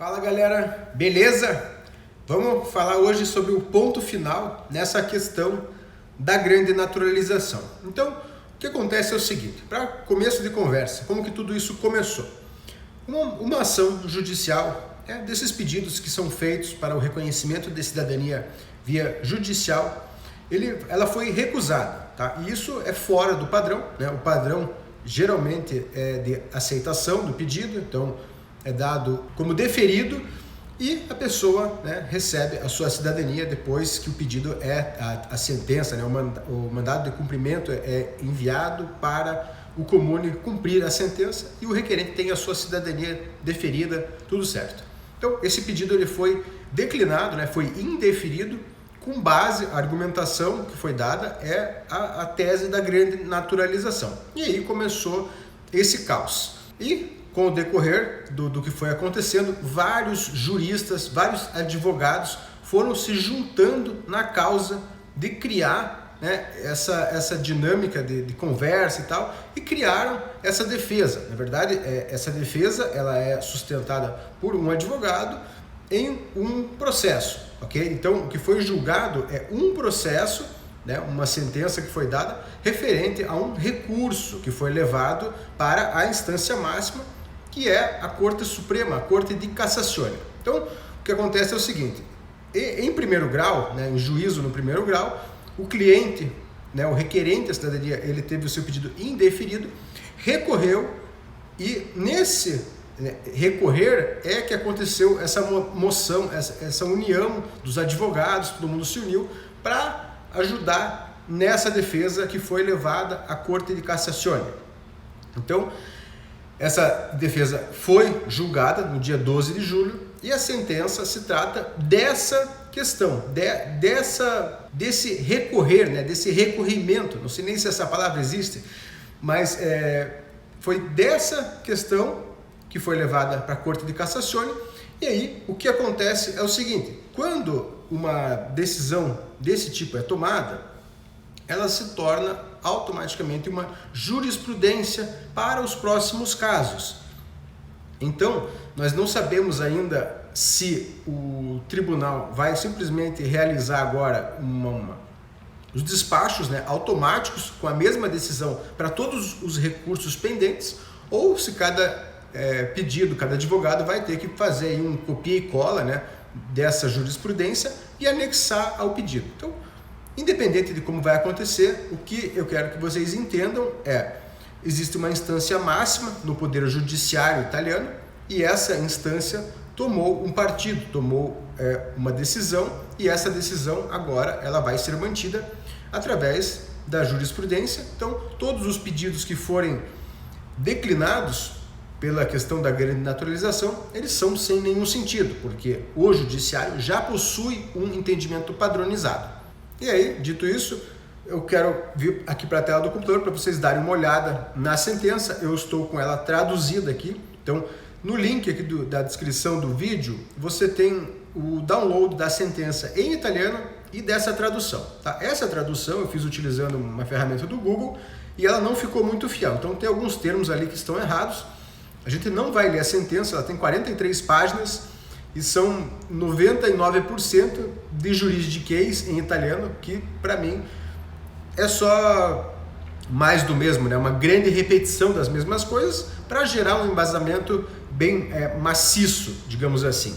Fala galera, beleza? Vamos falar hoje sobre o ponto final nessa questão da grande naturalização. Então, o que acontece é o seguinte, para começo de conversa, como que tudo isso começou? Uma ação judicial, desses pedidos que são feitos para o reconhecimento de cidadania via judicial, ela foi recusada, tá? E isso é fora do padrão, né? O padrão geralmente é de aceitação do pedido, então é dado como deferido e a pessoa, né, recebe a sua cidadania depois que o pedido a sentença, né, o mandado de cumprimento é enviado para o comune cumprir a sentença e o requerente tem a sua cidadania deferida, tudo certo. Então esse pedido ele foi declinado, né, foi indeferido com base, a argumentação que foi dada é a tese da grande naturalização. E aí começou esse caos. E com o decorrer do que foi acontecendo, vários juristas, vários advogados foram se juntando na causa de criar, né, essa dinâmica de conversa e tal, e criaram essa defesa. Na verdade, essa defesa ela é sustentada por um advogado em um processo, ok? Então, o que foi julgado é um processo, né, uma sentença que foi dada referente a um recurso que foi levado para a instância máxima, que é a Corte Suprema, a Corte de Cassazione. Então, o que acontece é o seguinte, em primeiro grau, né, em juízo no primeiro grau, o cliente, né, o requerente da cidadania, ele teve o seu pedido indeferido, recorreu e nesse recorrer é que aconteceu essa moção, essa união dos advogados, todo mundo se uniu para ajudar nessa defesa que foi levada à Corte de Cassazione. Então, essa defesa foi julgada no dia 12 de julho e a sentença se trata dessa questão, desse recorrer, né, desse recorrimento, não sei nem se essa palavra existe, mas foi dessa questão que foi levada para a Corte de Cassazione. E aí o que acontece é o seguinte, quando uma decisão desse tipo é tomada, ela se torna automaticamente uma jurisprudência para os próximos casos. Então, nós não sabemos ainda se o tribunal vai simplesmente realizar agora os despachos, né, automáticos com a mesma decisão para todos os recursos pendentes, ou se cada pedido, cada advogado vai ter que fazer aí um copia e cola, né, dessa jurisprudência e anexar ao pedido. Então, independente de como vai acontecer, o que eu quero que vocês entendam existe uma instância máxima no Poder Judiciário italiano e essa instância tomou um partido, tomou uma decisão e essa decisão agora ela vai ser mantida através da jurisprudência. Então, todos os pedidos que forem declinados pela questão da grande naturalização, eles são sem nenhum sentido, porque o Judiciário já possui um entendimento padronizado. E aí, dito isso, eu quero vir aqui para a tela do computador para vocês darem uma olhada na sentença. Eu estou com ela traduzida aqui. Então, no link aqui da descrição do vídeo, você tem o download da sentença em italiano e dessa tradução. Tá? Essa tradução eu fiz utilizando uma ferramenta do Google e ela não ficou muito fiel. Então, tem alguns termos ali que estão errados. A gente não vai ler a sentença, ela tem 43 páginas. E são 99% de juridiquês em italiano, que para mim é só mais do mesmo, né? Uma grande repetição das mesmas coisas para gerar um embasamento bem maciço, digamos assim.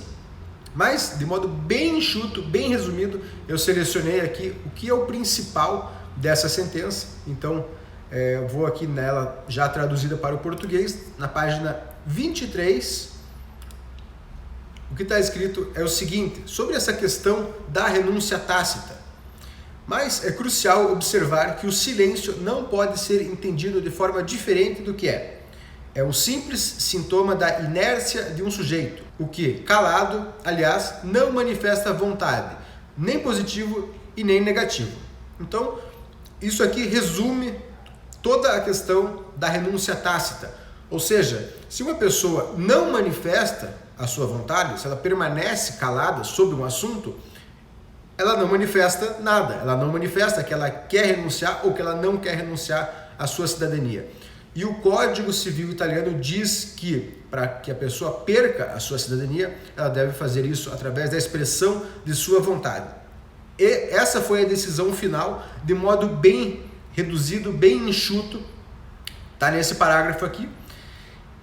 Mas, de modo bem enxuto, bem resumido, eu selecionei aqui o que é o principal dessa sentença. Então, eu vou aqui nela já traduzida para o português, na página 23. O que está escrito é o seguinte, sobre essa questão da renúncia tácita. Mas é crucial observar que o silêncio não pode ser entendido de forma diferente do que é. É um simples sintoma da inércia de um sujeito, o que, calado, aliás, não manifesta vontade, nem positivo e nem negativo. Então, isso aqui resume toda a questão da renúncia tácita. Ou seja, se uma pessoa não manifesta a sua vontade, se ela permanece calada sobre um assunto, ela não manifesta nada, ela não manifesta que ela quer renunciar ou que ela não quer renunciar à sua cidadania. E o Código Civil italiano diz que para que a pessoa perca a sua cidadania, ela deve fazer isso através da expressão de sua vontade. E essa foi a decisão final, de modo bem reduzido, bem enxuto, está nesse parágrafo aqui.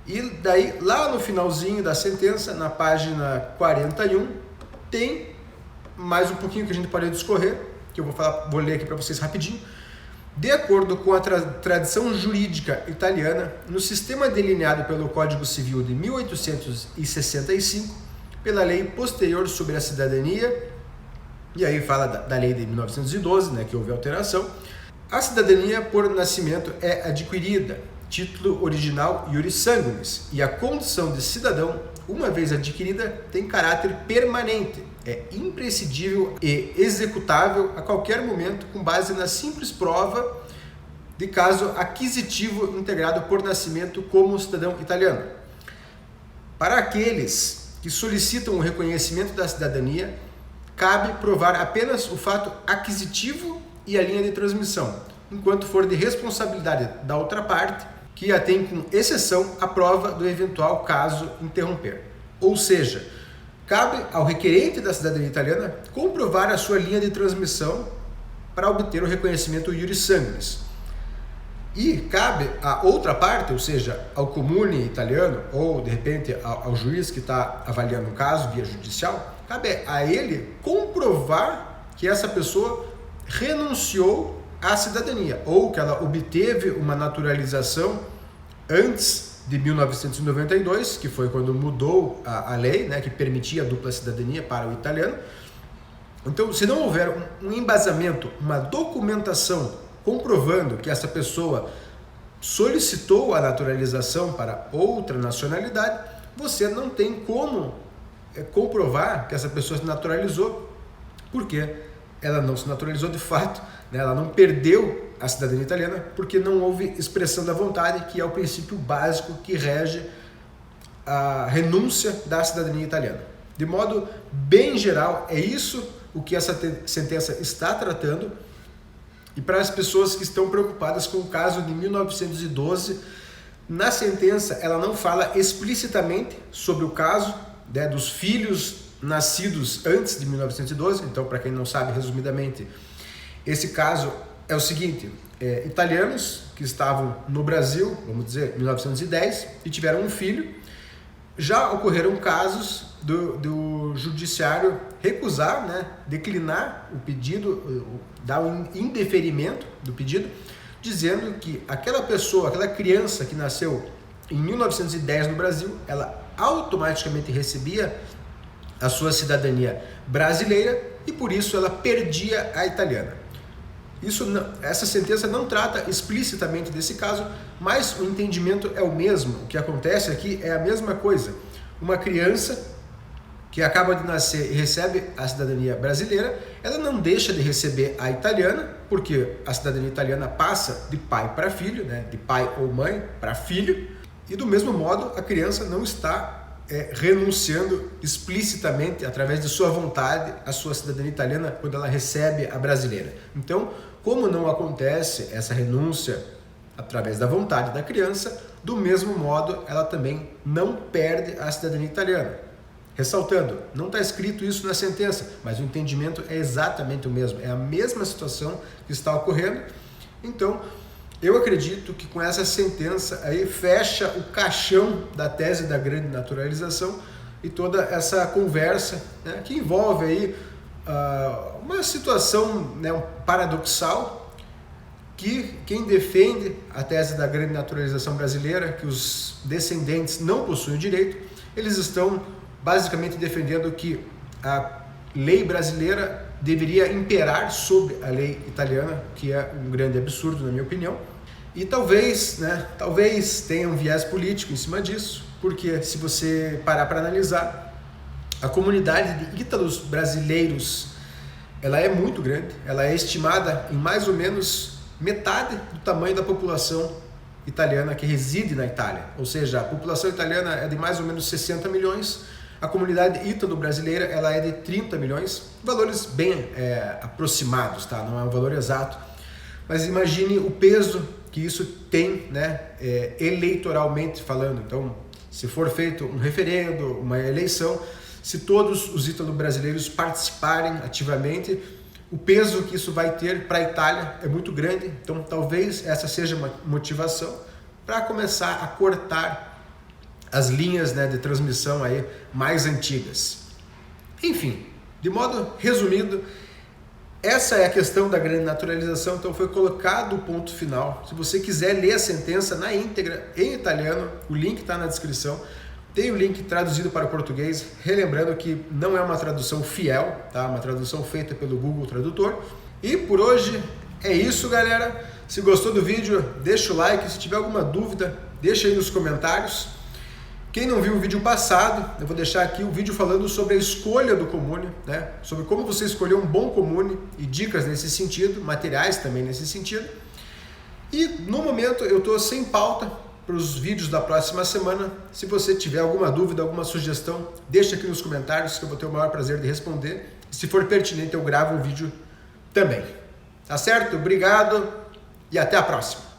E daí, lá no finalzinho da sentença, na página 41, tem mais um pouquinho que a gente pode discorrer, que eu vou ler aqui para vocês rapidinho. De acordo com a tradição jurídica italiana, no sistema delineado pelo Código Civil de 1865, pela lei posterior sobre a cidadania, e aí fala da lei de 1912, né, que houve alteração, a cidadania por nascimento é adquirida, título original iuris sanguinis, e a condição de cidadão, uma vez adquirida, tem caráter permanente, é imprescindível e executável a qualquer momento com base na simples prova de caso aquisitivo integrado por nascimento como cidadão italiano. Para aqueles que solicitam o reconhecimento da cidadania, cabe provar apenas o fato aquisitivo e a linha de transmissão, enquanto for de responsabilidade da outra parte, que a tem com exceção a prova do eventual caso interromper. Ou seja, cabe ao requerente da cidadania italiana comprovar a sua linha de transmissão para obter o reconhecimento iuris sanguinis. E cabe à outra parte, ou seja, ao comune italiano, ou de repente ao juiz que está avaliando o caso via judicial, cabe a ele comprovar que essa pessoa renunciou à cidadania, ou que ela obteve uma naturalização antes de 1992, que foi quando mudou a lei, né, que permitia a dupla cidadania para o italiano. Então, se não houver um embasamento, uma documentação comprovando que essa pessoa solicitou a naturalização para outra nacionalidade, você não tem como comprovar que essa pessoa se naturalizou, porque ela não se naturalizou de fato, né? Ela não perdeu a cidadania italiana porque não houve expressão da vontade, que é o princípio básico que rege a renúncia da cidadania italiana. De modo bem geral, é isso o que essa sentença está tratando. E para as pessoas que estão preocupadas com o caso de 1912, na sentença ela não fala explicitamente sobre o caso, né, dos filhos nascidos antes de 1912. Então, para quem não sabe, resumidamente, esse caso é o seguinte: italianos que estavam no Brasil, vamos dizer, 1910, e tiveram um filho. Já ocorreram casos do judiciário recusar, né, declinar o pedido, dar um indeferimento do pedido, dizendo que aquela pessoa, aquela criança que nasceu em 1910 no Brasil, ela automaticamente recebia a sua cidadania brasileira e por isso ela perdia a italiana. Essa sentença não trata explicitamente desse caso, mas o entendimento é o mesmo. O que acontece aqui é a mesma coisa. Uma criança que acaba de nascer e recebe a cidadania brasileira, ela não deixa de receber a italiana, porque a cidadania italiana passa de pai para filho, né? De pai ou mãe para filho, e do mesmo modo a criança não está renunciando explicitamente, através de sua vontade, a sua cidadania italiana quando ela recebe a brasileira. Então, como não acontece essa renúncia através da vontade da criança, do mesmo modo ela também não perde a cidadania italiana. Ressaltando, não está escrito isso na sentença, mas o entendimento é exatamente o mesmo, é a mesma situação que está ocorrendo. Então, eu acredito que com essa sentença aí fecha o caixão da tese da grande naturalização e toda essa conversa, né, que envolve aí uma situação, né, paradoxal, que quem defende a tese da grande naturalização brasileira, que os descendentes não possuem o direito, eles estão basicamente defendendo que a lei brasileira deveria imperar sobre a lei italiana, que é um grande absurdo na minha opinião. E talvez tenha um viés político em cima disso, porque se você parar para analisar, a comunidade de ítalos brasileiros, ela é muito grande, ela é estimada em mais ou menos metade do tamanho da população italiana que reside na Itália. Ou seja, a população italiana é de mais ou menos 60 milhões, a comunidade ítalo-brasileira ela é de 30 milhões, valores bem aproximados, tá? Não é um valor exato. mas imagine o peso que isso tem, né, eleitoralmente falando. Então, se for feito um referendo, uma eleição, se todos os ítalo-brasileiros participarem ativamente, o peso que isso vai ter para a Itália é muito grande. Então, talvez essa seja uma motivação para começar a cortar as linhas, né, de transmissão aí mais antigas. Enfim, de modo resumido, essa é a questão da grande naturalização. Então foi colocado o ponto final. Se você quiser ler a sentença na íntegra em italiano, o link está na descrição. Tem o link traduzido para o português, relembrando que não é uma tradução fiel, tá? Uma tradução feita pelo Google Tradutor. E por hoje é isso, galera. Se gostou do vídeo, deixa o like. Se tiver alguma dúvida, deixa aí nos comentários. Quem não viu o vídeo passado, eu vou deixar aqui o vídeo falando sobre a escolha do comune, né? Sobre como você escolher um bom comune e dicas nesse sentido, materiais também nesse sentido. E no momento eu estou sem pauta para os vídeos da próxima semana. Se você tiver alguma dúvida, alguma sugestão, deixa aqui nos comentários que eu vou ter o maior prazer de responder. E se for pertinente, eu gravo o vídeo também. Tá certo? Obrigado e até a próxima!